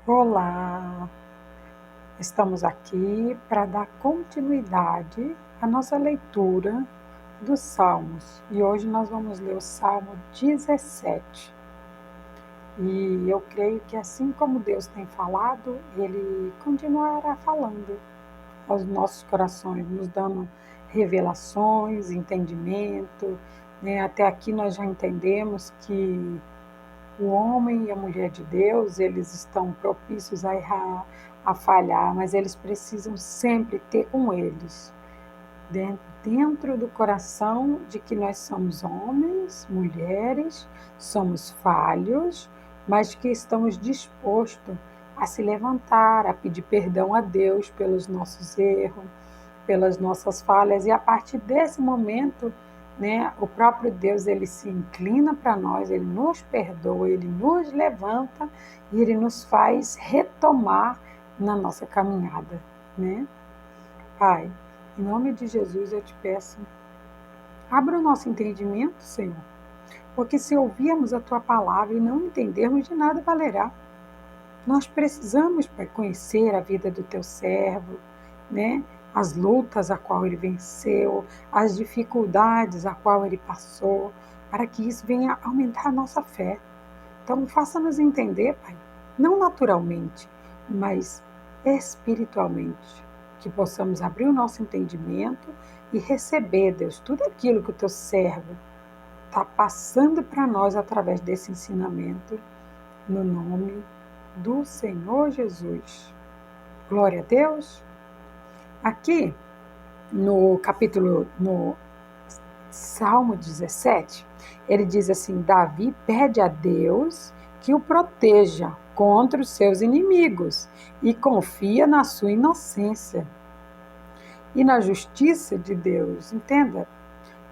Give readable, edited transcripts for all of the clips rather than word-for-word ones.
Olá, estamos aqui para dar continuidade à nossa leitura dos Salmos e hoje nós vamos ler o Salmo 17. E eu creio que assim como Deus tem falado, Ele continuará falando aos nossos corações, nos dando revelações, entendimento, né? Até aqui nós já entendemos que o homem e a mulher de Deus, eles estão propícios a errar, a falhar, mas eles precisam sempre ter com eles, dentro do coração, de que nós somos homens, mulheres, somos falhos, mas que estamos dispostos a se levantar, a pedir perdão a Deus pelos nossos erros, pelas nossas falhas, e a partir desse momento, né, o próprio Deus, ele se inclina para nós, ele nos perdoa, ele nos levanta e ele nos faz retomar na nossa caminhada, né? Pai, em nome de Jesus eu te peço, abra o nosso entendimento, Senhor, porque se ouvirmos a tua palavra e não entendermos, de nada valerá. Nós precisamos, Pai, conhecer a vida do teu servo, né? As lutas a qual ele venceu, as dificuldades a qual ele passou, para que isso venha aumentar a nossa fé. Então, faça-nos entender, Pai, não naturalmente, mas espiritualmente, que possamos abrir o nosso entendimento e receber, Deus, tudo aquilo que o teu servo está passando para nós através desse ensinamento, no nome do Senhor Jesus. Glória a Deus. Aqui no Salmo 17, ele diz assim: Davi pede a Deus que o proteja contra os seus inimigos e confia na sua inocência e na justiça de Deus. Entenda?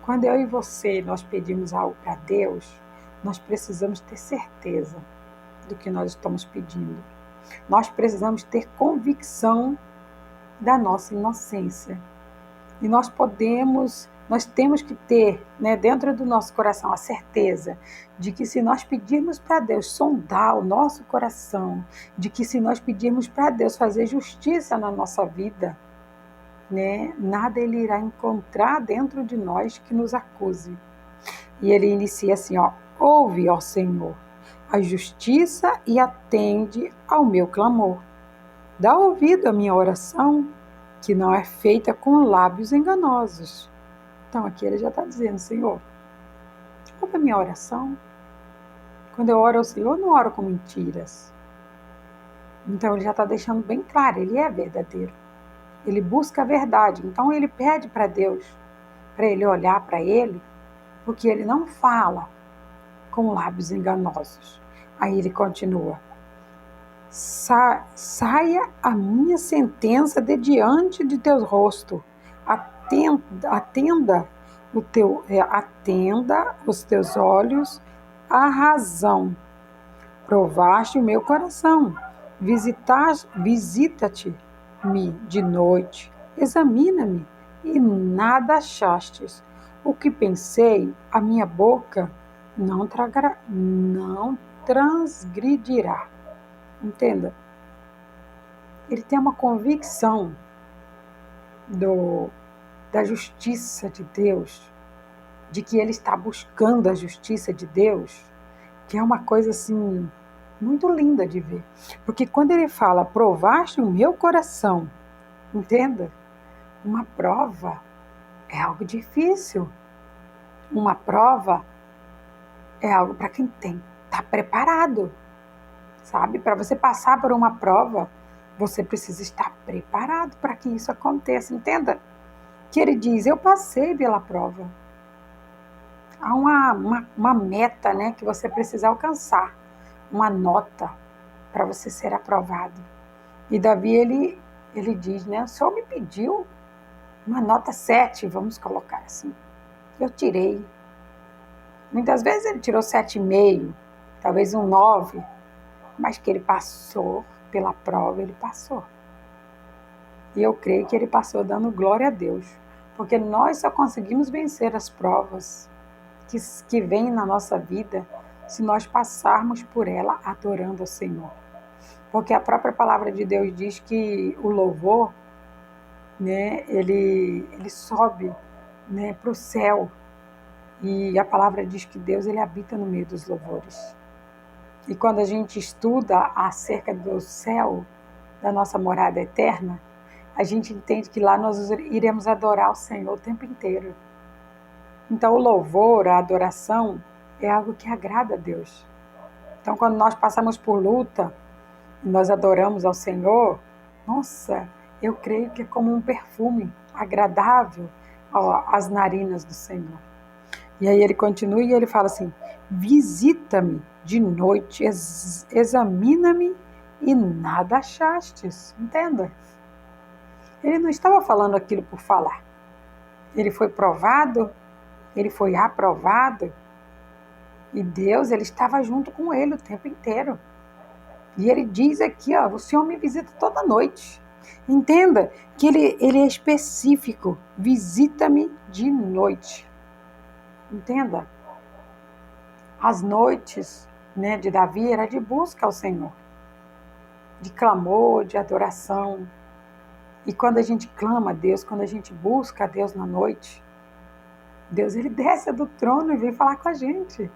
Quando eu e você nós pedimos algo para Deus, nós precisamos ter certeza do que nós estamos pedindo. Nós precisamos ter convicção da nossa inocência. E nós temos que ter, né, dentro do nosso coração a certeza de que se nós pedirmos para Deus sondar o nosso coração, de que se nós pedirmos para Deus fazer justiça na nossa vida, né, nada ele irá encontrar dentro de nós que nos acuse. E ele inicia assim, ó: ouve, ó Senhor, a justiça e atende ao meu clamor. Dá ouvido à minha oração, que não é feita com lábios enganosos. Então aqui ele já está dizendo: Senhor, ouve a minha oração. Quando eu oro ao Senhor, eu não oro com mentiras. Então ele já está deixando bem claro, ele é verdadeiro. Ele busca a verdade. Então ele pede para Deus, para ele olhar para ele, porque ele não fala com lábios enganosos. Aí ele continua: saia a minha sentença de diante de teu rosto, atenda os teus olhos à razão, provaste o meu coração, visita-te-me de noite, examina-me, e nada achastes. O que pensei, a minha boca não transgredirá. Entenda? Ele tem uma convicção da justiça de Deus, de que ele está buscando a justiça de Deus, que é uma coisa assim muito linda de ver. Porque quando ele fala, provaste o meu coração, entenda? Uma prova é algo difícil. Uma prova é algo para quem está preparado. Sabe? Para você passar por uma prova, você precisa estar preparado para que isso aconteça. Entenda? Que ele diz: eu passei pela prova. Há uma meta, né, que você precisa alcançar. Uma nota para você ser aprovado. E Davi, ele diz, né, o Senhor me pediu uma nota 7, vamos colocar assim. Eu tirei. Muitas vezes ele tirou 7,5, talvez um 9, mas que ele passou pela prova, ele passou. E eu creio que ele passou dando glória a Deus, porque nós só conseguimos vencer as provas que vêm na nossa vida se nós passarmos por ela adorando ao Senhor. Porque a própria palavra de Deus diz que o louvor, né, ele sobe, né, para o céu. E a palavra diz que Deus ele habita no meio dos louvores. E quando a gente estuda acerca do céu, da nossa morada eterna, a gente entende que lá nós iremos adorar o Senhor o tempo inteiro. Então o louvor, a adoração, é algo que agrada a Deus. Então quando nós passamos por luta, e nós adoramos ao Senhor, nossa, eu creio que é como um perfume agradável às narinas do Senhor. E aí ele continua e ele fala assim: visita-me de noite, examina-me e nada achastes. Entenda? Ele não estava falando aquilo por falar. Ele foi provado, ele foi aprovado, e Deus ele estava junto com ele o tempo inteiro. E ele diz aqui, ó, o Senhor me visita toda noite. Entenda que ele é específico. Visita-me de noite. Entenda? As noites, né, de Davi era de busca ao Senhor. De clamor, de adoração. E quando a gente clama a Deus, quando a gente busca a Deus na noite, Deus ele desce do trono e vem falar com a gente.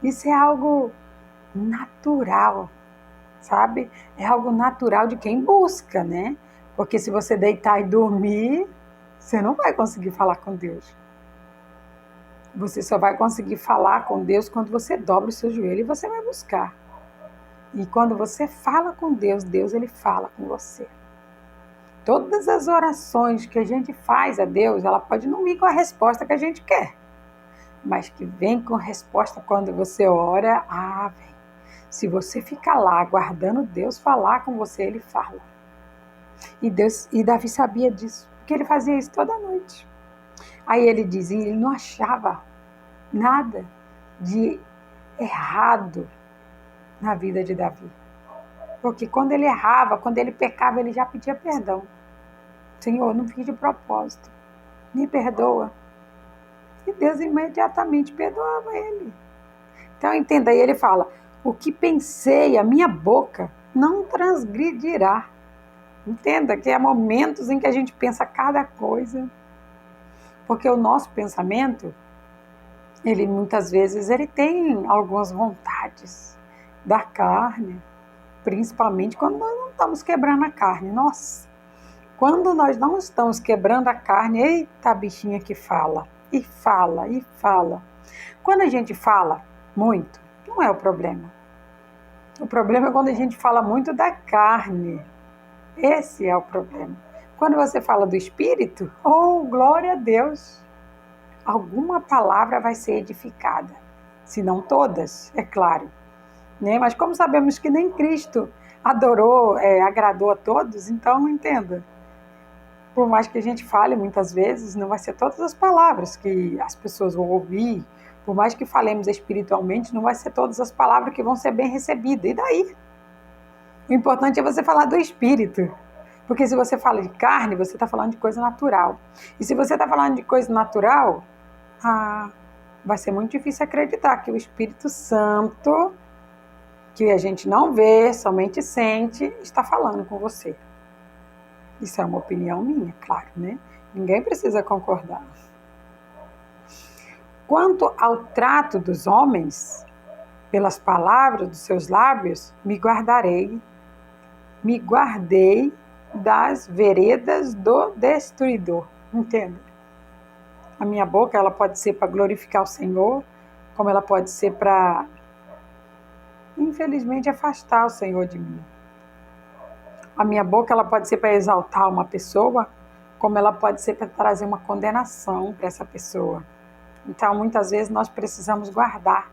Isso é algo natural. Sabe? É algo natural de quem busca, né? Porque se você deitar e dormir, você não vai conseguir falar com Deus. Você só vai conseguir falar com Deus quando você dobra o seu joelho e você vai buscar. E quando você fala com Deus, Deus ele fala com você. Todas as orações que a gente faz a Deus, ela pode não vir com a resposta que a gente quer. Mas que vem com resposta quando você ora, vem. Se você ficar lá aguardando Deus falar com você, ele fala. E Davi sabia disso, porque ele fazia isso toda noite. Aí ele dizia, ele não achava nada de errado na vida de Davi. Porque quando ele errava, quando ele pecava, ele já pedia perdão. Senhor, não fiz de propósito, me perdoa. E Deus imediatamente perdoava ele. Então entenda, aí ele fala, o que pensei, a minha boca não transgredirá. Entenda que há momentos em que a gente pensa cada coisa. Porque o nosso pensamento, ele muitas vezes ele tem algumas vontades da carne, principalmente quando nós não estamos quebrando a carne. Nossa, quando nós não estamos quebrando a carne, eita a bichinha que fala, e fala, e fala. Quando a gente fala muito, não é o problema. O problema é quando a gente fala muito da carne. Esse é o problema. Quando você fala do Espírito, oh, glória a Deus! Alguma palavra vai ser edificada. Se não todas, é claro. Né? Mas como sabemos que nem Cristo adorou, agradou a todos, então entenda. Por mais que a gente fale muitas vezes, não vai ser todas as palavras que as pessoas vão ouvir. Por mais que falemos espiritualmente, não vai ser todas as palavras que vão ser bem recebidas. E daí? O importante é você falar do Espírito. Porque se você fala de carne, você está falando de coisa natural. E se você está falando de coisa natural, vai ser muito difícil acreditar que o Espírito Santo, que a gente não vê, somente sente, está falando com você. Isso é uma opinião minha, claro, né? Ninguém precisa concordar. Quanto ao trato dos homens, pelas palavras dos seus lábios, me guardei das veredas do destruidor. Entenda? A minha boca, ela pode ser para glorificar o Senhor, como ela pode ser para, infelizmente, afastar o Senhor de mim. A minha boca, ela pode ser para exaltar uma pessoa, como ela pode ser para trazer uma condenação para essa pessoa. Então, muitas vezes, nós precisamos guardar,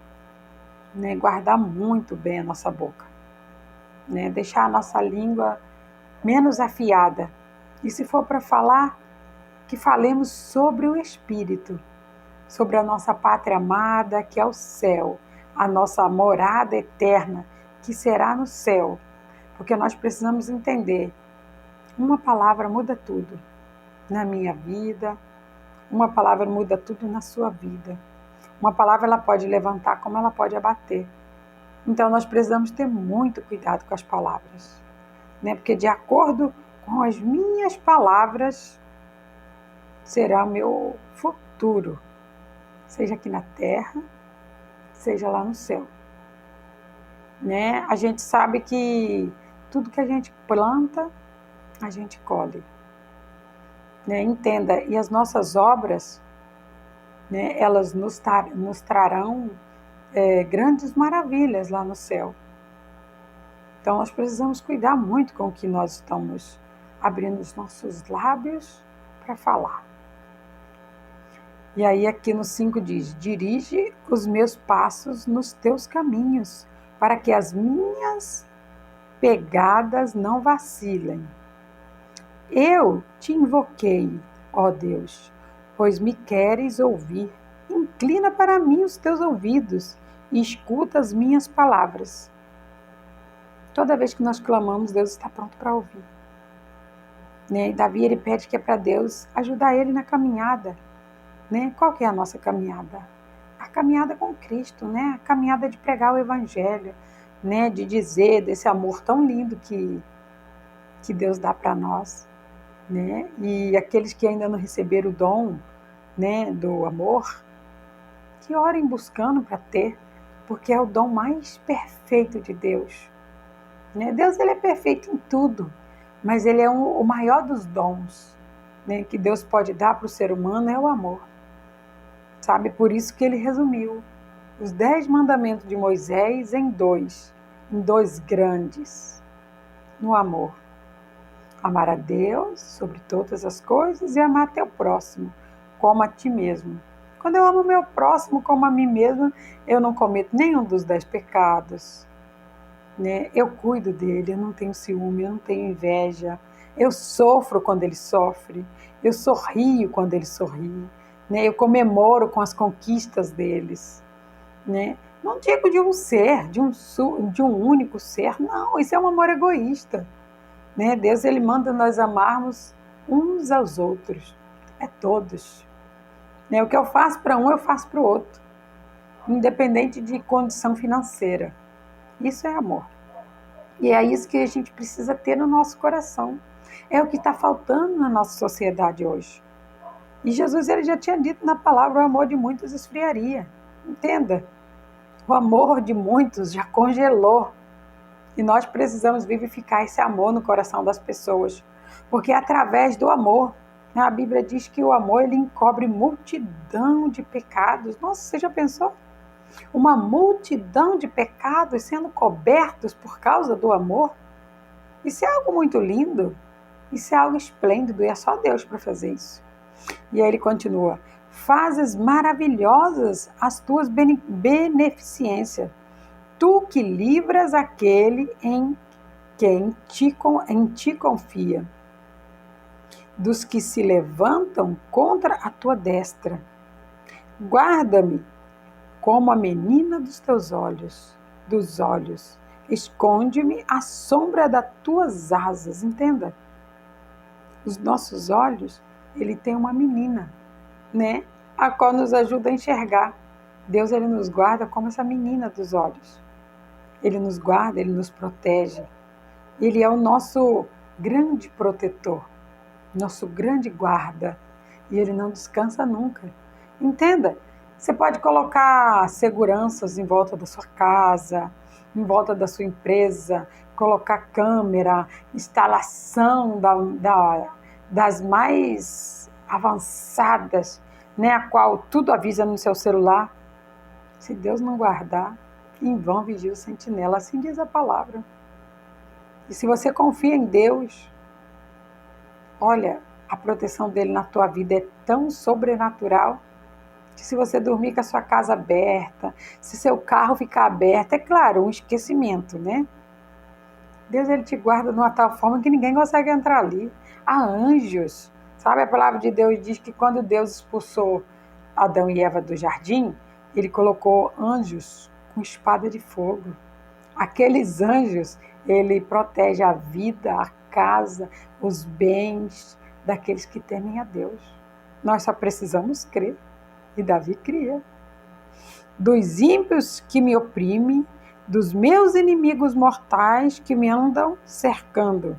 né? Guardar muito bem a nossa boca, né? Deixar a nossa língua menos afiada. E se for para falar, que falemos sobre o Espírito, sobre a nossa pátria amada, que é o céu, a nossa morada eterna, que será no céu. Porque nós precisamos entender, uma palavra muda tudo na minha vida, uma palavra muda tudo na sua vida. Uma palavra ela pode levantar como ela pode abater. Então nós precisamos ter muito cuidado com as palavras, né? Porque de acordo com as minhas palavras será meu futuro, seja aqui na terra, seja lá no céu, né? A gente sabe que tudo que a gente planta, a gente colhe, né? Entenda, e as nossas obras, né, elas nos trarão grandes maravilhas lá no céu. Então nós precisamos cuidar muito com o que nós estamos abrindo os nossos lábios para falar. E aí aqui no 5 diz: dirige os meus passos nos teus caminhos, para que as minhas pegadas não vacilem. Eu te invoquei, ó Deus, pois me queres ouvir. Inclina para mim os teus ouvidos e escuta as minhas palavras. Toda vez que nós clamamos, Deus está pronto para ouvir. Né? E Davi, ele pede que é para Deus ajudar ele na caminhada. Né? Qual que é a nossa caminhada? A caminhada com Cristo, né? A caminhada de pregar o Evangelho, né? De dizer desse amor tão lindo que Deus dá para nós. Né? E aqueles que ainda não receberam o dom, né, do amor, que orem buscando para ter, porque é o dom mais perfeito de Deus. Né? Deus, ele é perfeito em tudo, mas ele é o maior dos dons, né, que Deus pode dar para o ser humano é o amor. Sabe? Por isso que ele resumiu os 10 mandamentos de Moisés em dois grandes, no amor. Amar a Deus sobre todas as coisas e amar teu próximo, como a ti mesmo. Quando eu amo meu próximo como a mim mesmo, eu não cometo nenhum dos 10 pecados. Né? Eu cuido dele, eu não tenho ciúme, eu não tenho inveja. Eu sofro quando ele sofre, eu sorrio quando ele sorri. Né? Eu comemoro com as conquistas deles. Né? Não digo de um ser, de um único ser, não, isso é um amor egoísta. Né? Deus, ele manda nós amarmos uns aos outros, é todos. Né? O que eu faço para um, eu faço para o outro, independente de condição financeira. Isso é amor. E é isso que a gente precisa ter no nosso coração. É o que está faltando na nossa sociedade hoje. E Jesus, ele já tinha dito na palavra: o amor de muitos esfriaria. Entenda, o amor de muitos já congelou. E nós precisamos vivificar esse amor no coração das pessoas, porque é através do amor, né? A Bíblia diz que o amor, ele encobre multidão de pecados. Nossa, você já pensou? Uma multidão de pecados sendo cobertos por causa do amor? Isso é algo muito lindo, isso é algo esplêndido, e é só Deus para fazer isso. E aí ele continua: fazes maravilhosas as tuas beneficências, tu que livras aquele em quem em ti confia, dos que se levantam contra a tua destra. Guarda-me como a menina dos teus olhos, esconde-me à sombra das tuas asas. Entenda, os nossos olhos, ele tem uma menina, né, a qual nos ajuda a enxergar. Deus, ele nos guarda como essa menina dos olhos. Ele nos guarda, ele nos protege. Ele é o nosso grande protetor, nosso grande guarda. E ele não descansa nunca. Entenda, você pode colocar seguranças em volta da sua casa, em volta da sua empresa, colocar câmera, instalação das mais avançadas, né, a qual tudo avisa no seu celular. Se Deus não guardar, em vão vigia o sentinela, assim diz a palavra. E se você confia em Deus, olha, a proteção dele na tua vida é tão sobrenatural que se você dormir com a sua casa aberta, se seu carro ficar aberto, é claro, um esquecimento, né? Deus, ele te guarda de uma tal forma que ninguém consegue entrar ali. Há anjos, sabe? A palavra de Deus diz que quando Deus expulsou Adão e Eva do jardim, ele colocou anjos com espada de fogo. Aqueles anjos, ele protege a vida, a casa, os bens daqueles que temem a Deus. Nós só precisamos crer. E Davi cria. Dos ímpios que me oprimem, dos meus inimigos mortais que me andam cercando.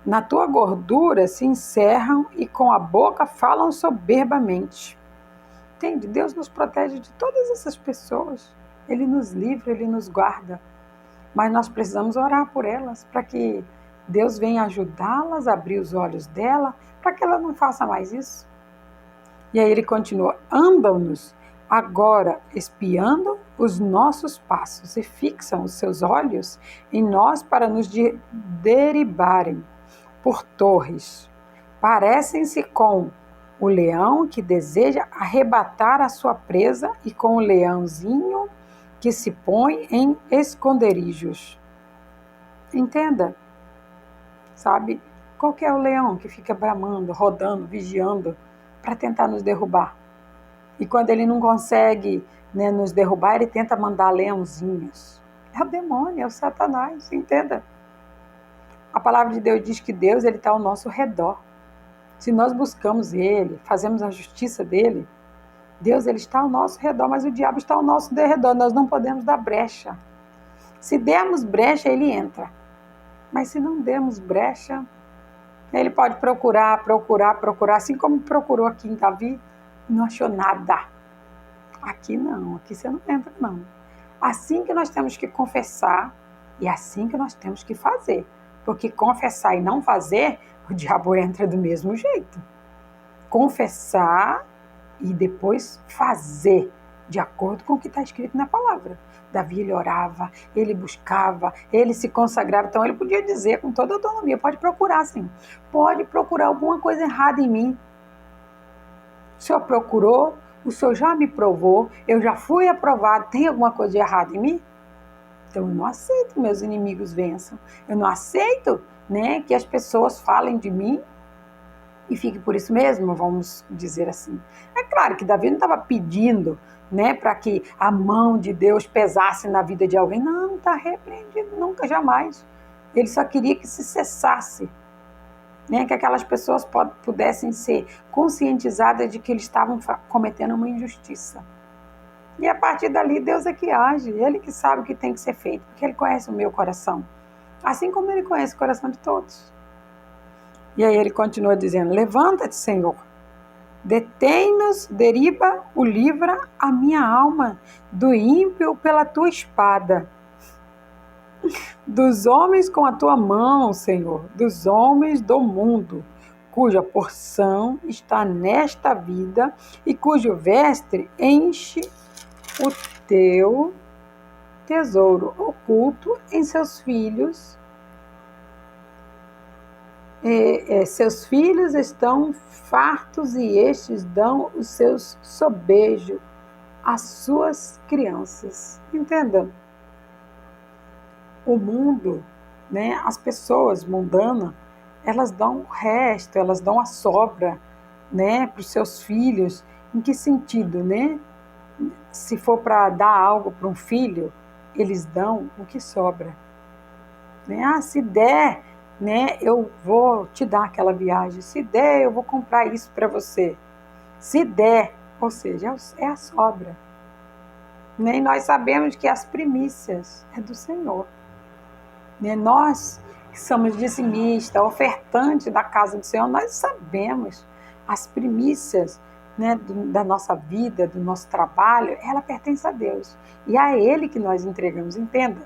Na tua gordura se encerram e com a boca falam soberbamente. Entende? Deus nos protege de todas essas pessoas. Ele nos livra, Ele nos guarda. Mas nós precisamos orar por elas, para que Deus venha ajudá-las, abrir os olhos dela, para que ela não faça mais isso. E aí ele continua: andam-nos agora espiando os nossos passos e fixam os seus olhos em nós para nos derribarem por torres. Parecem-se com o leão que deseja arrebatar a sua presa e com o leãozinho que se põe em esconderijos. Entenda, sabe? Qual que é o leão que fica bramando, rodando, vigiando para tentar nos derrubar? E quando ele não consegue, né, nos derrubar, ele tenta mandar leãozinhos. É o demônio, é o Satanás, entenda? A palavra de Deus diz que Deus está ao nosso redor. Se nós buscamos Ele, fazemos a justiça dEle, Deus ele está ao nosso redor, mas o diabo está ao nosso redor. Nós não podemos dar brecha. Se dermos brecha, ele entra. Mas se não dermos brecha, ele pode procurar, assim como procurou aqui em Davi, não achou nada. Aqui não, aqui você não entra não. Assim que nós temos que confessar e assim que nós temos que fazer. Porque confessar e não fazer, o diabo entra do mesmo jeito. Confessar e depois fazer de acordo com o que está escrito na palavra. Davi, ele orava, ele buscava, ele se consagrava. Então ele podia dizer com toda autonomia: pode procurar sim, pode procurar alguma coisa errada em mim. O Senhor procurou, o Senhor já me provou, eu já fui aprovado, tem alguma coisa de errado em mim? Então eu não aceito que meus inimigos vençam, eu não aceito, né, que as pessoas falem de mim e fique por isso mesmo, vamos dizer assim. É claro que Davi não estava pedindo, né, para que a mão de Deus pesasse na vida de alguém. Não está repreendido, nunca, jamais. Ele só queria que se cessasse, né, que aquelas pessoas pudessem ser conscientizadas de que eles estavam cometendo uma injustiça. E a partir dali, Deus é que age, Ele que sabe o que tem que ser feito, porque Ele conhece o meu coração, assim como Ele conhece o coração de todos. E aí ele continua dizendo: levanta-te, Senhor, detém-nos, deriva o livra a minha alma do ímpio pela tua espada, dos homens com a tua mão, Senhor, dos homens do mundo, cuja porção está nesta vida e cujo vestre enche o teu tesouro oculto em seus filhos. Seus filhos estão fartos e estes dão os seus sobejos às suas crianças. Entenda? O mundo, né, as pessoas mundanas, elas dão o resto, elas dão a sobra, né, para os seus filhos. Em que sentido, né? Se for para dar algo para um filho, eles dão o que sobra. Né? Ah, se der, né, eu vou te dar aquela viagem. Se der, eu vou comprar isso para você. Se der, ou seja, é a sobra. Né? E nós sabemos que as primícias é do Senhor. Né? Nós que somos dizimistas, ofertantes da casa do Senhor, nós sabemos as primícias, né, da nossa vida, do nosso trabalho, ela pertence a Deus. E a Ele que nós entregamos, entenda.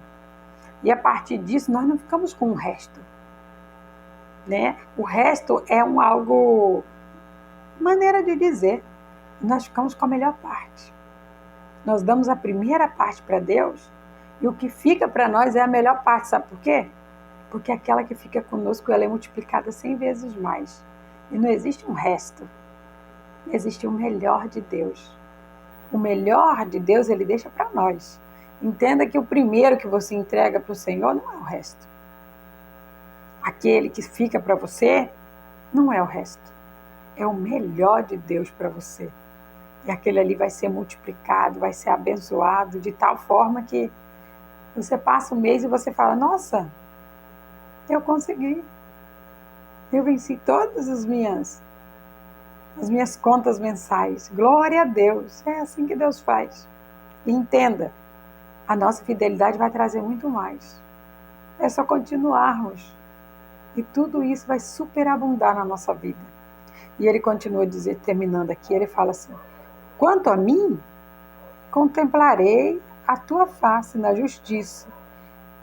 E a partir disso, nós não ficamos com o resto. Né? O resto é maneira de dizer, nós ficamos com a melhor parte. Nós damos a primeira parte para Deus e o que fica para nós é a melhor parte, sabe por quê? Porque aquela que fica conosco, ela é multiplicada 100 vezes mais. E não existe um resto, existe o melhor de Deus. O melhor de Deus Ele deixa para nós. Entenda que o primeiro que você entrega para o Senhor não é o resto. Aquele que fica para você não é o resto. É o melhor de Deus para você. E aquele ali vai ser multiplicado, vai ser abençoado de tal forma que você passa um mês e você fala: nossa, eu consegui. Eu venci todas as minhas contas mensais. Glória a Deus. É assim que Deus faz. E entenda, a nossa fidelidade vai trazer muito mais. É só continuarmos. E tudo isso vai superabundar na nossa vida. E ele continua terminando aqui, ele fala assim: quanto a mim, contemplarei a tua face na justiça.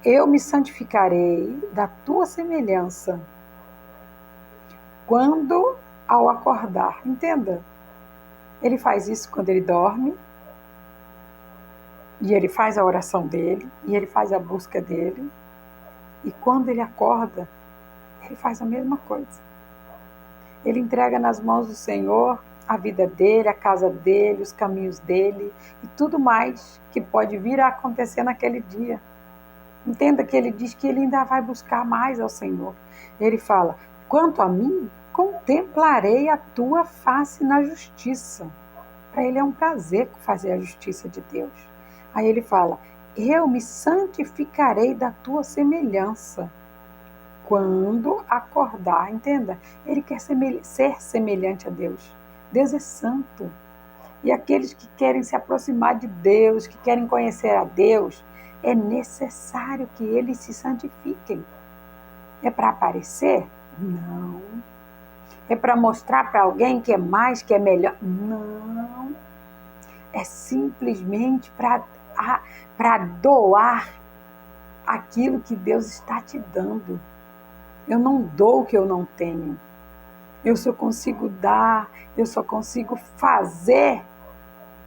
Eu me santificarei da tua semelhança. Quando ao acordar, entenda, ele faz isso quando ele dorme, e ele faz a oração dele, e ele faz a busca dele, e quando ele acorda, ele faz a mesma coisa. Ele entrega nas mãos do Senhor a vida dele, a casa dele, os caminhos dele e tudo mais que pode vir a acontecer naquele dia. Entenda que ele diz que ele ainda vai buscar mais ao Senhor. Ele fala: quanto a mim, contemplarei a tua face na justiça. Para ele é um prazer fazer a justiça de Deus. Aí ele fala: eu me santificarei da tua semelhança. Quando acordar, entenda, ele quer ser semelhante a Deus. Deus é santo. E aqueles que querem se aproximar de Deus, que querem conhecer a Deus, é necessário que eles se santifiquem. É para aparecer? Não. É para mostrar para alguém que é mais, que é melhor? Não. É simplesmente para doar aquilo que Deus está te dando. Eu não dou o que eu não tenho. Eu só consigo dar, eu só consigo fazer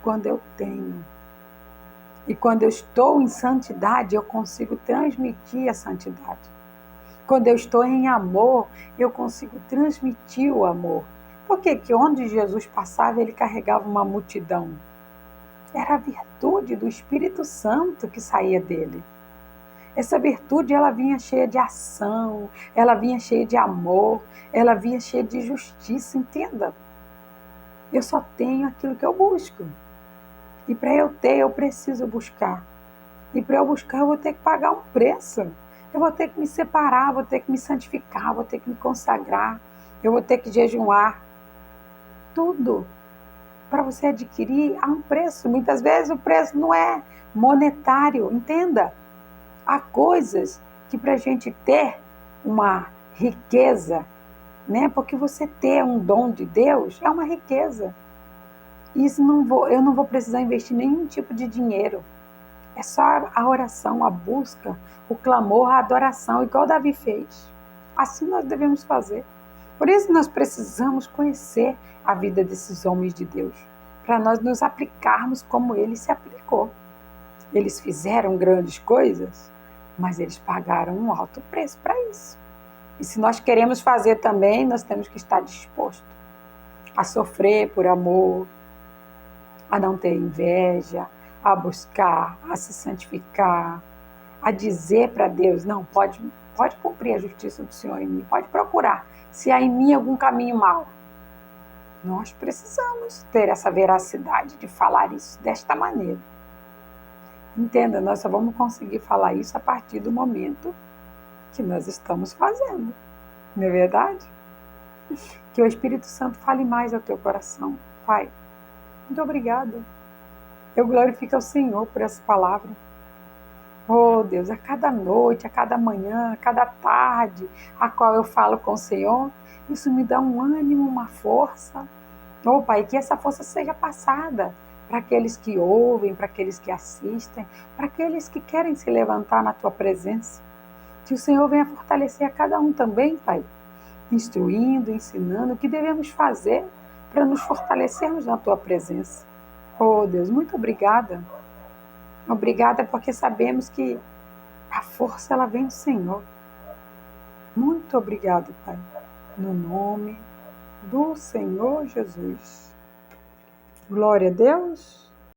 quando eu tenho. E quando eu estou em santidade, eu consigo transmitir a santidade. Quando eu estou em amor, eu consigo transmitir o amor. Por que onde Jesus passava, ele carregava uma multidão? Era a virtude do Espírito Santo que saía dele. Essa virtude, ela vinha cheia de ação, ela vinha cheia de amor, ela vinha cheia de justiça, entenda. Eu só tenho aquilo que eu busco. E para eu ter, eu preciso buscar. E para eu buscar, eu vou ter que pagar um preço. Eu vou ter que me separar, vou ter que me santificar, vou ter que me consagrar, eu vou ter que jejuar. Tudo. Para você adquirir, há um preço. Muitas vezes o preço não é monetário, entenda. Há coisas que para a gente ter uma riqueza, né? Porque você ter um dom de Deus é uma riqueza. Isso eu não vou precisar investir nenhum tipo de dinheiro. É só a oração, a busca, o clamor, a adoração, igual Davi fez. Assim nós devemos fazer. Por isso nós precisamos conhecer a vida desses homens de Deus, para nós nos aplicarmos como ele se aplicou. Eles fizeram grandes coisas, mas eles pagaram um alto preço para isso. E se nós queremos fazer também, nós temos que estar disposto a sofrer por amor, a não ter inveja, a buscar, a se santificar, a dizer para Deus: não, pode cumprir a justiça do Senhor em mim, pode procurar, se há em mim algum caminho mau. Nós precisamos ter essa veracidade de falar isso desta maneira. Entenda, nós só vamos conseguir falar isso a partir do momento que nós estamos fazendo. Não é verdade? Que o Espírito Santo fale mais ao teu coração. Pai, muito obrigada. Eu glorifico ao Senhor por essa palavra. Oh Deus, a cada noite, a cada manhã, a cada tarde, a qual eu falo com o Senhor, isso me dá um ânimo, uma força. Oh Pai, que essa força seja passada para aqueles que ouvem, para aqueles que assistem, para aqueles que querem se levantar na Tua presença. Que o Senhor venha fortalecer a cada um também, Pai, instruindo, ensinando o que devemos fazer para nos fortalecermos na Tua presença. Oh Deus, muito obrigada. Obrigada porque sabemos que a força ela vem do Senhor. Muito obrigada, Pai. No nome do Senhor Jesus. Glória a Deus.